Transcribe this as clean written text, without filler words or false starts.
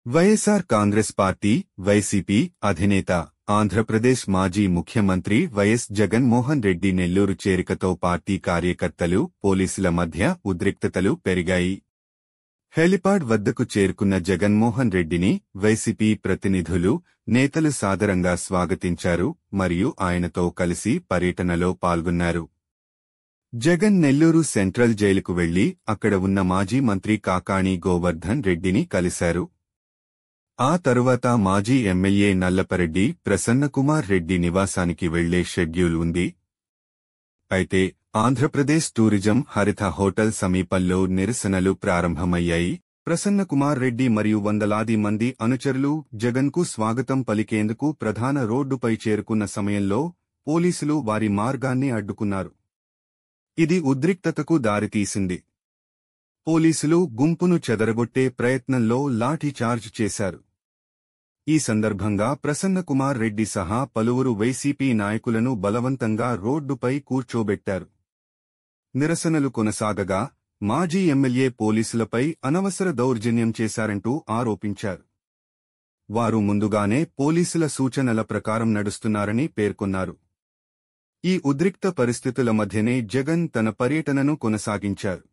YSR Congress party YCP అధినేత ఆంధ్రప్రదేశ్ మాజీ ముఖ్యమంత్రి వైఎస్ జగన్మోహన్ రెడ్డి నెల్లూరు చేరికతో పార్టీ కార్యకర్తలు పోలీసుల మధ్య ఉద్రిక్తతలు పెరిగాయి. హెలిపాడ్ వద్దకు చేరుకున్న జగన్మోహన్ రెడ్డిని వైసీపీ ప్రతినిధులు, నేతలు సాదరంగా స్వాగతించారు మరియు ఆయనతో కలిసి పర్యటనలో పాల్గొన్నారు. జగన్ నెల్లూరు సెంట్రల్ జైలుకు వెళ్లి అక్కడ ఉన్న మాజీ మంత్రి కాకాణి గోవర్ధన్ రెడ్డిని కలిశారు. ఆ తరువాత మాజీ ఎమ్మెల్యే నల్లపరెడ్డి ప్రసన్నకుమార్ రెడ్డి నివాసానికి వెళ్లే షెడ్యూల్ ఉంది. అయితే ఆంధ్రప్రదేశ్ టూరిజం హరిత హోటల్ సమీపంలో నిరసనలు ప్రారంభమయ్యాయి. ప్రసన్నకుమార్ రెడ్డి మరియు వందలాది మంది అనుచరులు జగన్కు స్వాగతం పలికేందుకు ప్రధాన రోడ్డుపై చేరుకున్న సమయంలో పోలీసులు వారి మార్గాన్ని అడ్డుకున్నారు. ఇది ఉద్రిక్తతకు దారితీసింది. పోలీసులు గుంపును చెదరగొట్టే ప్రయత్నంలో లాఠీచార్జ్ చేశారు. ఈ సందర్భంగా ప్రసన్నకుమార్ రెడ్డి సహా పలువురు వైసీపీ నాయకులను బలవంతంగా రోడ్డుపై కూర్చోబెట్టారు. నిరసనలు కొనసాగగా మాజీ ఎమ్మెల్యే పోలీసులపై అనవసర దౌర్జన్యం చేశారంటూ ఆరోపించారు. వారు ముందుగానే పోలీసుల సూచనల ప్రకారం నడుస్తున్నారని పేర్కొన్నారు. ఈ ఉద్రిక్త పరిస్థితుల మధ్యనే జగన్ తన పర్యటనను కొనసాగించారు.